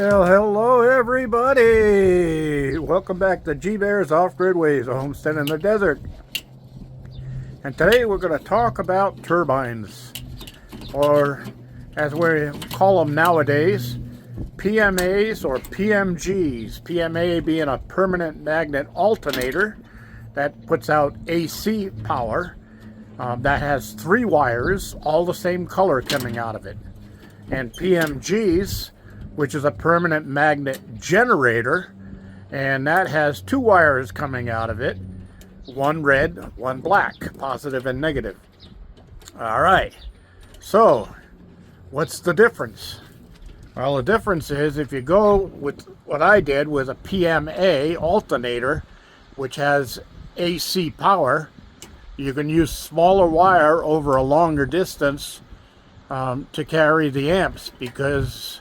Well, hello everybody! Welcome back to G-Bear's Off-Grid Ways, a homestead in the desert. And today we're going to talk about turbines, or as we call them nowadays, PMAs or PMGs. PMA being a permanent magnet alternator that puts out AC power that has 3 wires, all the same color coming out of it. And PMGs, which is a permanent magnet generator, and that has 2 wires coming out of it, one red, one black, positive and negative. All right, so what's the difference? Well, the difference is if you go with what I did with a PMA alternator, which has AC power, you can use smaller wire over a longer distance to carry the amps, because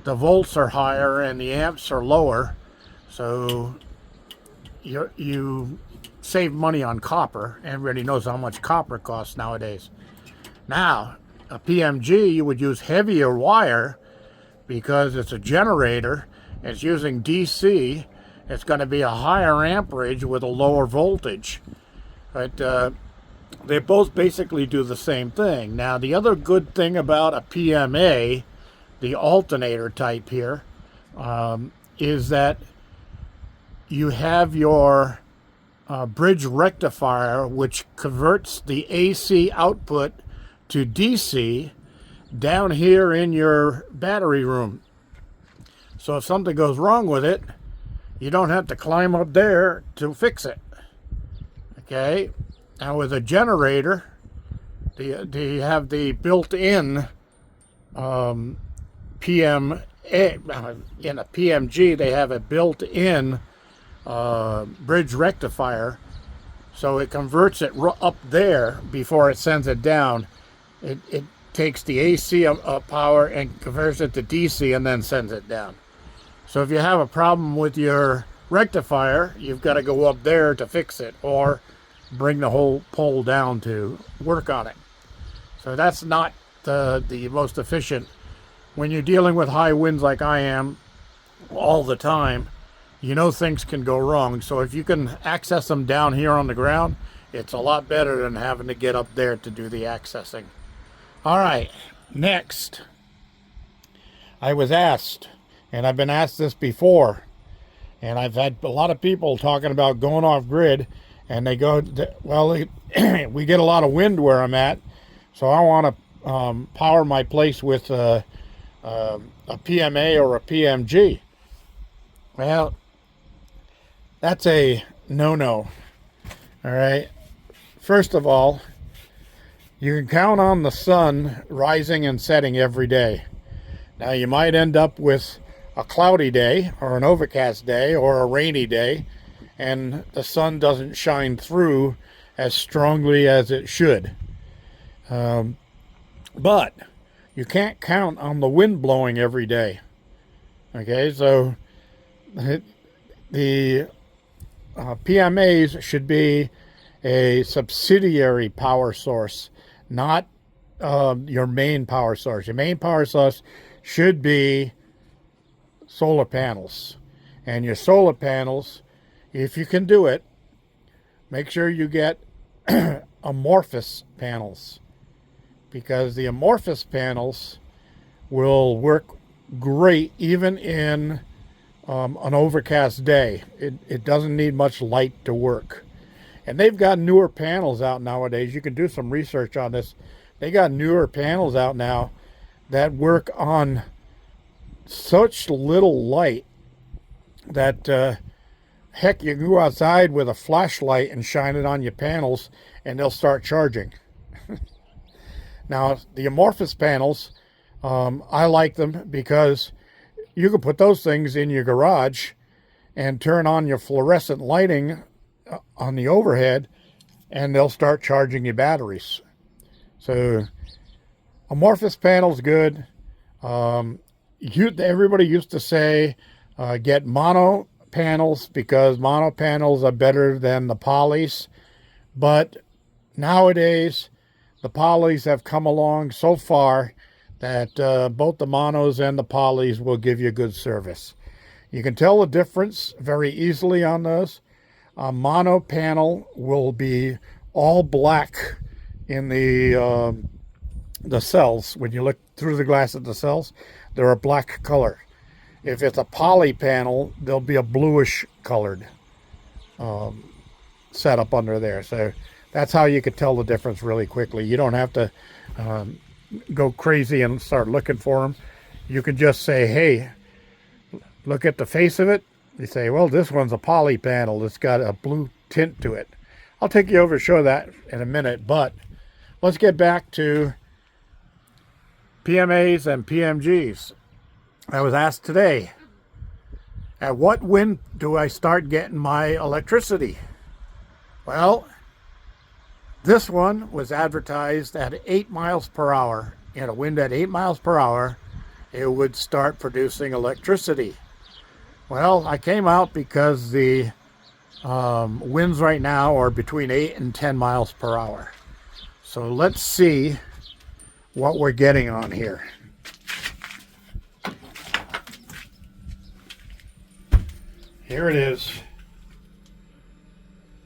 the volts are higher and the amps are lower, so you save money on copper. Everybody knows how much copper costs nowadays. Now, a PMG, you would use heavier wire because it's a generator. It's using DC. It's going to be a higher amperage with a lower voltage. But they both basically do the same thing. Now, the other good thing about a PMA, the alternator type here, is that you have your bridge rectifier, which converts the AC output to DC down here in your battery room. So if something goes wrong with it, you don't have to climb up there to fix it. Okay? Now with a generator, you have the built-in PMA. In a PMG, they have a built-in bridge rectifier, so it converts it up there before it sends it down. It takes the AC power and converts it to DC and then sends it down. So if you have a problem with your rectifier, you've got to go up there to fix it, or bring the whole pole down to work on it. So that's not the most efficient. When you're dealing with high winds like I am all the time, you know things can go wrong. So if you can access them down here on the ground, it's a lot better than having to get up there to do the accessing. All right, next. I was asked, and I've been asked this before, and I've had a lot of people talking about going off grid, and they go, well, we get a lot of wind where I'm at, so I want to power my place with a PMA or a PMG. Well, that's a no-no. All right. First of all, you can count on the sun rising and setting every day. Now, you might end up with a cloudy day or an overcast day or a rainy day, and the sun doesn't shine through as strongly as it should. But you can't count on the wind blowing every day. Okay, so the PMAs should be a subsidiary power source, not your main power source. Your main power source should be solar panels. And your solar panels, if you can do it, make sure you get amorphous panels, because the amorphous panels will work great even in an overcast day. It doesn't need much light to work. And they've got newer panels out nowadays. You can do some research on this. They got newer panels out now that work on such little light that heck, you can go outside with a flashlight and shine it on your panels and they'll start charging. Now, the amorphous panels, I like them because you can put those things in your garage and turn on your fluorescent lighting on the overhead, and they'll start charging your batteries. So, amorphous panels good. Everybody used to say get mono panels because mono panels are better than the polys, but nowadays the polys have come along so far that both the monos and the polys will give you good service. You can tell the difference very easily on those. A mono panel will be all black in the cells. When you look through the glass at the cells, they're a black color. If it's a poly panel, they'll be a bluish colored setup under there. So that's how you could tell the difference really quickly. You don't have to go crazy and start looking for them. You can just say, hey, look at the face of it. You say, well, this one's a poly panel. It's got a blue tint to it. I'll take you over to show that in a minute, but let's get back to PMAs and PMGs. I was asked today, at what wind do I start getting my electricity? Well, this one was advertised at 8 miles per hour. In a wind at 8 miles per hour, it would start producing electricity. Well, I came out because the winds right now are between 8 and 10 miles per hour. So let's see what we're getting on here. Here it is.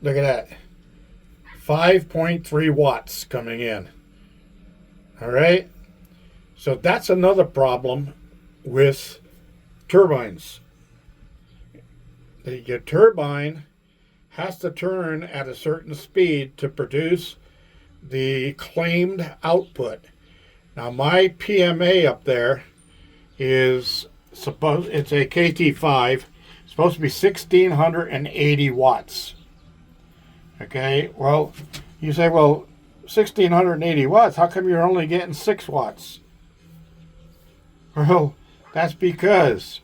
Look at that. 5.3 watts coming in. All right. So that's another problem with turbines. Your turbine has to turn at a certain speed to produce the claimed output. Now my PMA up there is it's a KT5, supposed to be 1680 watts. Okay, well, you say, well, 1680 watts, how come you're only getting 6 watts? Well, that's because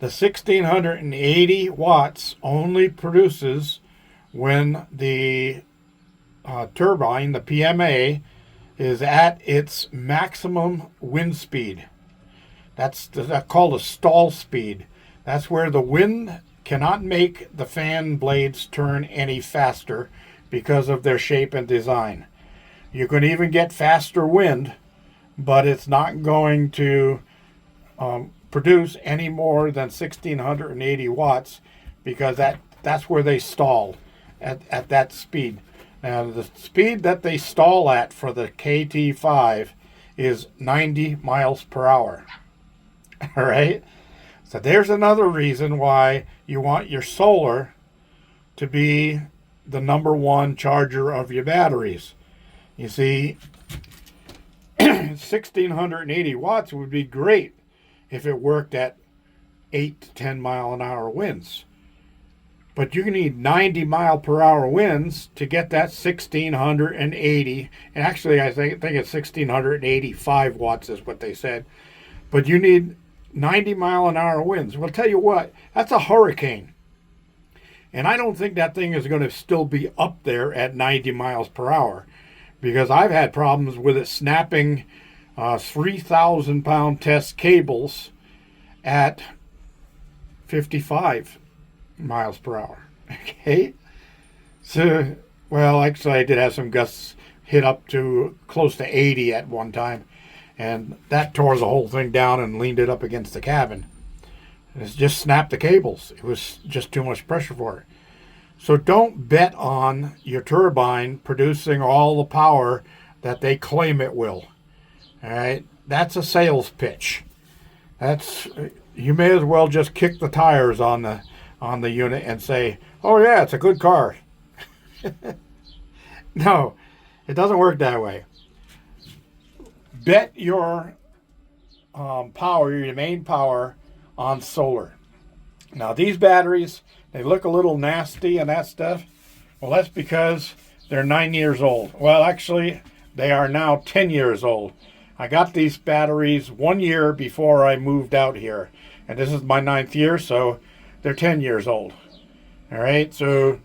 the 1680 watts only produces when the turbine, the PMA, is at its maximum wind speed. That's called a stall speed. That's where the wind cannot make the fan blades turn any faster because of their shape and design. You can even get faster wind, but it's not going to produce any more than 1680 watts because that's where they stall at that speed. Now the speed that they stall at for the KT5 is 90 miles per hour. All right. So there's another reason why you want your solar to be the #1 charger of your batteries. You see, 1680 watts would be great if it worked at 8 to 10 mile an hour winds. But you need 90 mile per hour winds to get that 1680. And actually, I think it's 1685 watts is what they said. But you need 90 mile an hour winds. Well, tell you what, that's a hurricane. And I don't think that thing is going to still be up there at 90 miles per hour because I've had problems with it snapping 3,000 pound test cables at 55 miles per hour. Okay. So, well, actually I did have some gusts hit up to close to 80 at one time. And that tore the whole thing down and leaned it up against the cabin. It just snapped the cables. It was just too much pressure for it. So don't bet on your turbine producing all the power that they claim it will. All right, that's a sales pitch. You may as well just kick the tires on the unit and say, "Oh yeah, it's a good car." No, it doesn't work that way. Bet your power, your main power, on solar. Now these batteries, they look a little nasty and that stuff. Well, that's because they're 9 years old. Well, actually, they are now 10 years old. I got these batteries 1 year before I moved out here. And this is my 9th year, so they're 10 years old. All right, so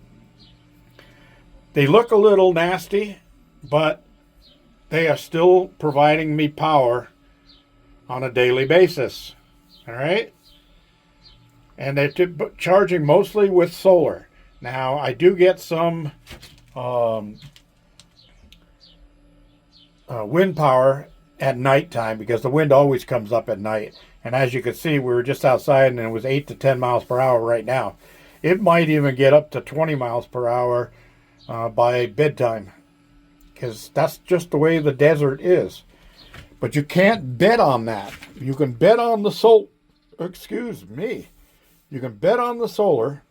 they look a little nasty, but they are still providing me power on a daily basis. All right? And they're charging mostly with solar. Now, I do get some wind power at nighttime, because the wind always comes up at night. And as you can see, we were just outside and it was 8 to 10 miles per hour right now. It might even get up to 20 miles per hour by bedtime, because that's just the way the desert is. But you can't bet on that. You can bet on the You can bet on the solar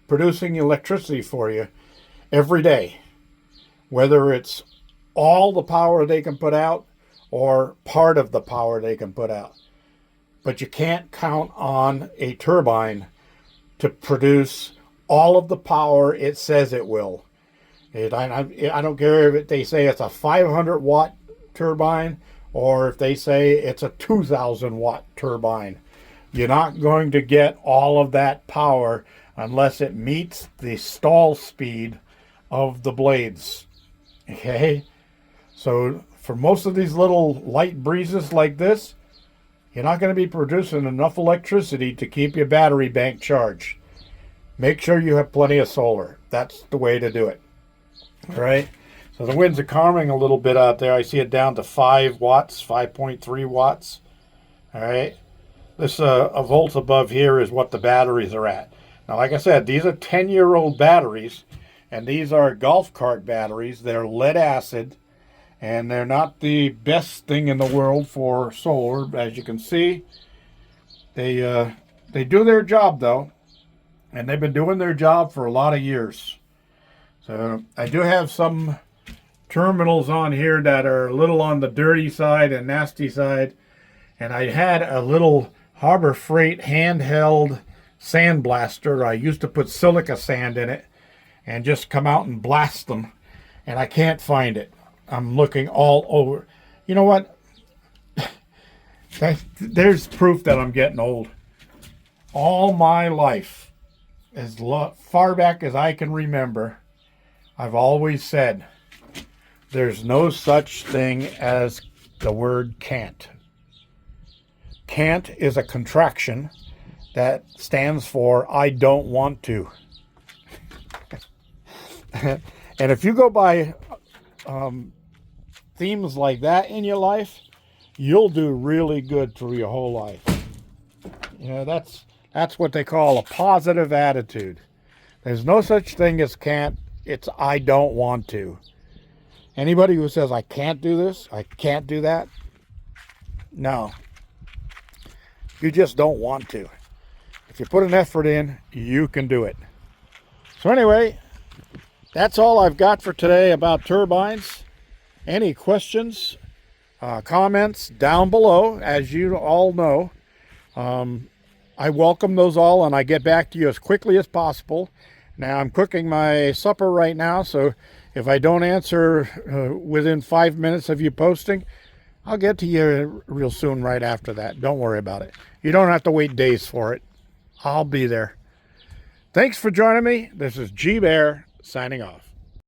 producing electricity for you every day, whether it's all the power they can put out or part of the power they can put out. But you can't count on a turbine to produce all of the power it says it will. I don't care if they say it's a 500 watt turbine or if they say it's a 2,000 watt turbine. You're not going to get all of that power unless it meets the stall speed of the blades. Okay? So for most of these little light breezes like this, you're not going to be producing enough electricity to keep your battery bank charged. Make sure you have plenty of solar. That's the way to do it. All right? So the winds are calming a little bit out there. I see it down to 5 watts, 5.3 watts. All right? This a volt above here is what the batteries are at. Now, like I said, these are 10-year-old batteries, and these are golf cart batteries. They're lead acid, and they're not the best thing in the world for solar. As you can see, they do their job, though, and they've been doing their job for a lot of years. So I do have some terminals on here that are a little on the dirty side and nasty side, and I had a little Harbor Freight handheld sandblaster. I used to put silica sand in it and just come out and blast them, and I can't find it. I'm looking all over. You know what? There's proof that I'm getting old. All my life, as far back as I can remember, I've always said there's no such thing as the word can't. Can't is a contraction that stands for I don't want to. And if you go by themes like that in your life, you'll do really good through your whole life. You know, that's what they call a positive attitude. There's no such thing as can't. It's I don't want to. Anybody who says I can't do this, I can't do that, no. You just don't want to. If you put an effort in, you can do it. So anyway, that's all I've got for today about turbines. Any questions, comments down below, as you all know. I welcome those all, and I get back to you as quickly as possible. Now, I'm cooking my supper right now, so if I don't answer within 5 minutes of you posting, I'll get to you real soon right after that. Don't worry about it. You don't have to wait days for it. I'll be there. Thanks for joining me. This is G Bear signing off.